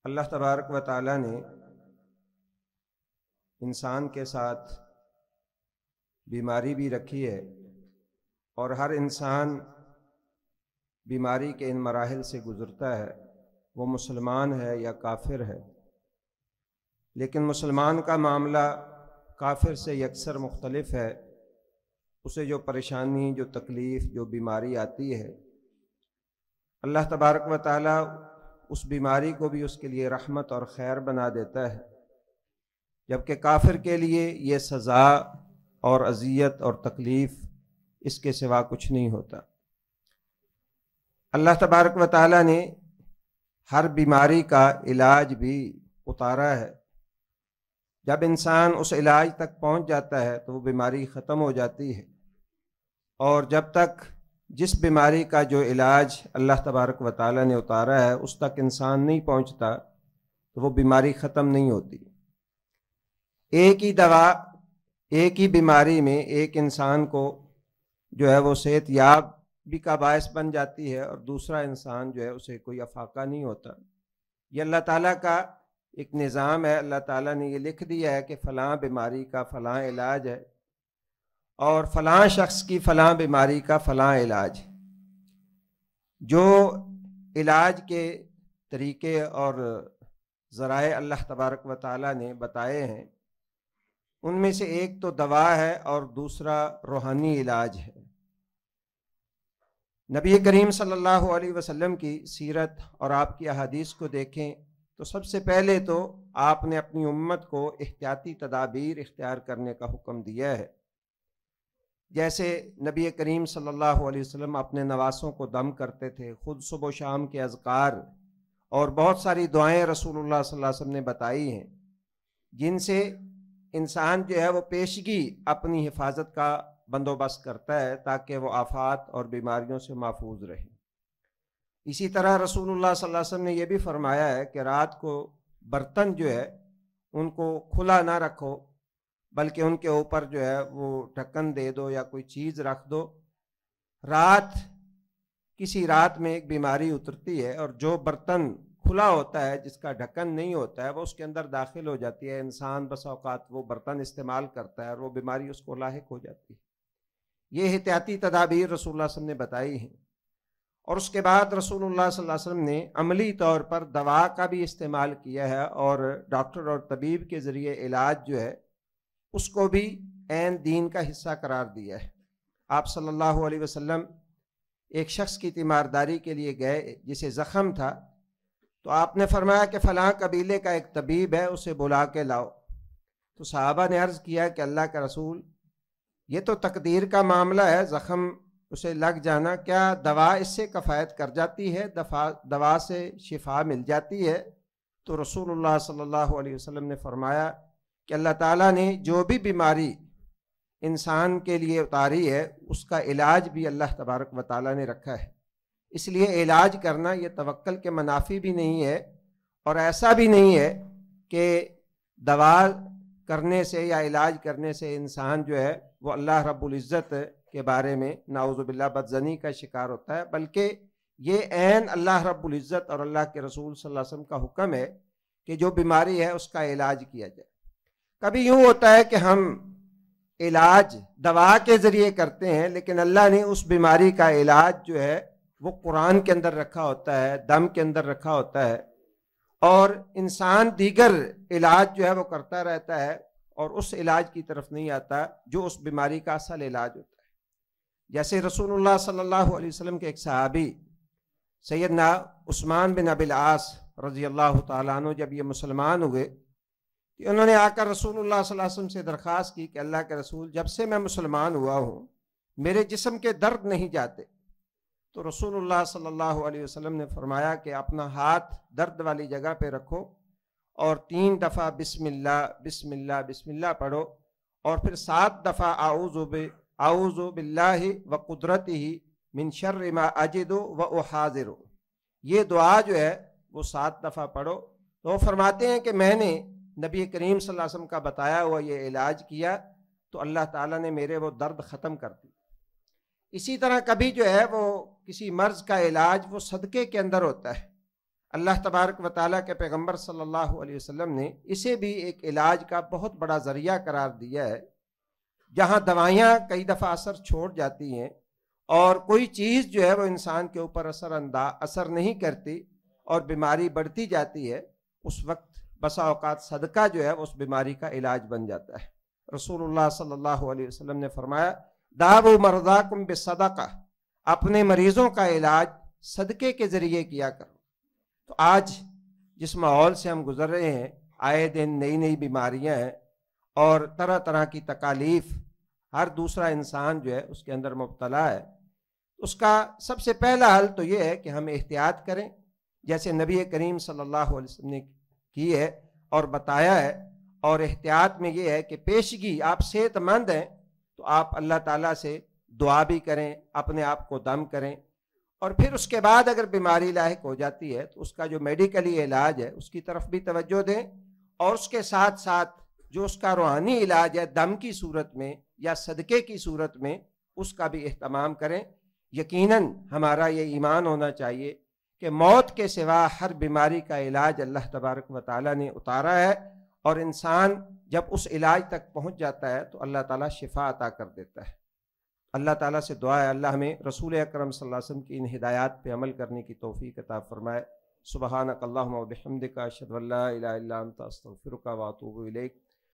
اللہ تبارک و تعالیٰ نے انسان کے ساتھ بیماری بھی رکھی ہے، اور ہر انسان بیماری کے ان مراحل سے گزرتا ہے، وہ مسلمان ہے یا کافر ہے۔ لیکن مسلمان کا معاملہ کافر سے یکسر مختلف ہے۔ اسے جو پریشانی، جو تکلیف، جو بیماری آتی ہے، اللہ تبارک و تعالیٰ اس بیماری کو بھی اس کے لیے رحمت اور خیر بنا دیتا ہے، جبکہ کافر کے لیے یہ سزا اور اذیت اور تکلیف اس کے سوا کچھ نہیں ہوتا۔ اللہ تبارک و تعالیٰ نے ہر بیماری کا علاج بھی اتارا ہے۔ جب انسان اس علاج تک پہنچ جاتا ہے تو وہ بیماری ختم ہو جاتی ہے، اور جب تک جس بیماری کا جو علاج اللہ تبارک و تعالیٰ نے اتارا ہے اس تک انسان نہیں پہنچتا تو وہ بیماری ختم نہیں ہوتی۔ ایک ہی دوا، ایک ہی بیماری میں ایک انسان کو جو ہے وہ صحت یاب بھی کا باعث بن جاتی ہے، اور دوسرا انسان جو ہے اسے کوئی افاقہ نہیں ہوتا۔ یہ اللہ تعالیٰ کا ایک نظام ہے۔ اللہ تعالیٰ نے یہ لکھ دیا ہے کہ فلاں بیماری کا فلاں علاج ہے، اور فلاں شخص کی فلاں بیماری کا فلاں علاج۔ جو علاج کے طریقے اور ذرائع اللہ تبارک و تعالیٰ نے بتائے ہیں، ان میں سے ایک تو دوا ہے اور دوسرا روحانی علاج ہے۔ نبی کریم صلی اللہ علیہ وسلم کی سیرت اور آپ کی احادیث کو دیکھیں تو سب سے پہلے تو آپ نے اپنی امت کو احتیاطی تدابیر اختیار کرنے کا حکم دیا ہے۔ جیسے نبی کریم صلی اللہ علیہ وسلم اپنے نواسوں کو دم کرتے تھے، خود صبح و شام کے اذکار اور بہت ساری دعائیں رسول اللہ صلی اللہ علیہ وسلم نے بتائی ہیں، جن سے انسان جو ہے وہ پیشگی اپنی حفاظت کا بندوبست کرتا ہے تاکہ وہ آفات اور بیماریوں سے محفوظ رہے۔ اسی طرح رسول اللہ صلی اللہ علیہ وسلم نے یہ بھی فرمایا ہے کہ رات کو برتن جو ہے ان کو کھلا نہ رکھو، بلکہ ان کے اوپر جو ہے وہ ڈھکن دے دو یا کوئی چیز رکھ دو۔ کسی رات میں ایک بیماری اترتی ہے، اور جو برتن کھلا ہوتا ہے، جس کا ڈھکن نہیں ہوتا ہے، وہ اس کے اندر داخل ہو جاتی ہے۔ انسان بس اوقات وہ برتن استعمال کرتا ہے اور وہ بیماری اس کو لاحق ہو جاتی ہے۔ یہ احتیاطی تدابیر رسول اللہ صلی اللہ علیہ وسلم نے بتائی ہیں۔ اور اس کے بعد رسول اللہ صلی اللہ علیہ وسلم نے عملی طور پر دوا کا بھی استعمال کیا ہے، اور ڈاکٹر اور طبیب کے ذریعے علاج جو ہے اس کو بھی عین دین کا حصہ قرار دیا ہے۔ آپ صلی اللہ علیہ وسلم ایک شخص کی تیمارداری کے لیے گئے جسے زخم تھا، تو آپ نے فرمایا کہ فلاں قبیلے کا ایک طبیب ہے، اسے بلا کے لاؤ۔ تو صحابہ نے عرض کیا کہ اللہ کا رسول، یہ تو تقدیر کا معاملہ ہے، زخم اسے لگ جانا، کیا دوا اس سے کفایت کر جاتی ہے؟ دوا سے شفا مل جاتی ہے؟ تو رسول اللہ صلی اللہ علیہ وسلم نے فرمایا کہ اللہ تعالیٰ نے جو بھی بیماری انسان کے لیے اتاری ہے اس کا علاج بھی اللہ تبارک و تعالیٰ نے رکھا ہے۔ اس لیے علاج کرنا یہ توکل کے منافی بھی نہیں ہے، اور ایسا بھی نہیں ہے کہ دوا کرنے سے یا علاج کرنے سے انسان جو ہے وہ اللہ رب العزت کے بارے میں نعوذ باللہ بدظنی کا شکار ہوتا ہے، بلکہ یہ عین اللہ رب العزت اور اللہ کے رسول صلی اللہ علیہ وسلم کا حکم ہے کہ جو بیماری ہے اس کا علاج کیا جائے۔ کبھی یوں ہوتا ہے کہ ہم علاج دوا کے ذریعے کرتے ہیں، لیکن اللہ نے اس بیماری کا علاج جو ہے وہ قرآن کے اندر رکھا ہوتا ہے، دم کے اندر رکھا ہوتا ہے، اور انسان دیگر علاج جو ہے وہ کرتا رہتا ہے اور اس علاج کی طرف نہیں آتا جو اس بیماری کا اصل علاج ہوتا ہے۔ جیسے رسول اللہ صلی اللہ علیہ وسلم کے ایک صحابی سیدنا عثمان بن ابی العاص رضی اللہ تعالیٰ عنہ جب یہ مسلمان ہوئے، کہ انہوں نے آ کر رسول اللہ صلی اللہ علیہ وسلم سے درخواست کی کہ اللہ کے رسول، جب سے میں مسلمان ہوا ہوں میرے جسم کے درد نہیں جاتے۔ تو رسول اللہ صلی اللہ علیہ وسلم نے فرمایا کہ اپنا ہاتھ درد والی جگہ پہ رکھو اور 3 دفعہ بسم اللہ بسم اللہ بسم اللہ پڑھو، اور پھر 7 دفعہ اعوذ باللہ وقدرتہ من شر ما اجد واحاذر، یہ دعا جو ہے وہ 7 دفعہ پڑھو۔ تو وہ فرماتے ہیں کہ میں نے نبی کریم صلی اللہ علیہ وسلم کا بتایا ہوا یہ علاج کیا تو اللہ تعالیٰ نے میرے وہ درد ختم کر دی۔ اسی طرح کبھی جو ہے وہ کسی مرض کا علاج وہ صدقے کے اندر ہوتا ہے۔ اللہ تبارک و تعالیٰ کے پیغمبر صلی اللہ علیہ وسلم نے اسے بھی ایک علاج کا بہت بڑا ذریعہ قرار دیا ہے۔ جہاں دوائیاں کئی دفعہ اثر چھوڑ جاتی ہیں اور کوئی چیز جو ہے وہ انسان کے اوپر اثر نہیں کرتی اور بیماری بڑھتی جاتی ہے، اس وقت بسا اوقات صدقہ جو ہے اس بیماری کا علاج بن جاتا ہے۔ رسول اللہ صلی اللہ علیہ وسلم نے فرمایا داو مرضاکم بالصدقہ، اپنے مریضوں کا علاج صدقے کے ذریعے کیا کرو۔ تو آج جس ماحول سے ہم گزر رہے ہیں، آئے دن نئی نئی بیماریاں ہیں اور طرح طرح کی تکالیف، ہر دوسرا انسان جو ہے اس کے اندر مبتلا ہے۔ اس کا سب سے پہلا حل تو یہ ہے کہ ہم احتیاط کریں، جیسے نبی کریم صلی اللہ علیہ وسلم نے کی ہے اور بتایا ہے۔ اور احتیاط میں یہ ہے کہ پیشگی آپ صحت مند ہیں تو آپ اللہ تعالیٰ سے دعا بھی کریں، اپنے آپ کو دم کریں، اور پھر اس کے بعد اگر بیماری لاحق ہو جاتی ہے تو اس کا جو میڈیکلی علاج ہے اس کی طرف بھی توجہ دیں، اور اس کے ساتھ ساتھ جو اس کا روحانی علاج ہے دم کی صورت میں یا صدقے کی صورت میں، اس کا بھی اہتمام کریں۔ یقیناً ہمارا یہ ایمان ہونا چاہیے کہ موت کے سوا ہر بیماری کا علاج اللہ تبارک و تعالیٰ نے اتارا ہے، اور انسان جب اس علاج تک پہنچ جاتا ہے تو اللہ تعالیٰ شفا عطا کر دیتا ہے۔ اللہ تعالیٰ سے دعا ہے اللہ ہمیں رسول اکرم صلی اللہ علیہ وسلم کی ان ہدایات پہ عمل کرنے کی توفیق عطا فرمائے۔ سبحانک اللہم و بحمدک، اشہد ان لا الہ الا انت، استغفرک و اتوب الیک۔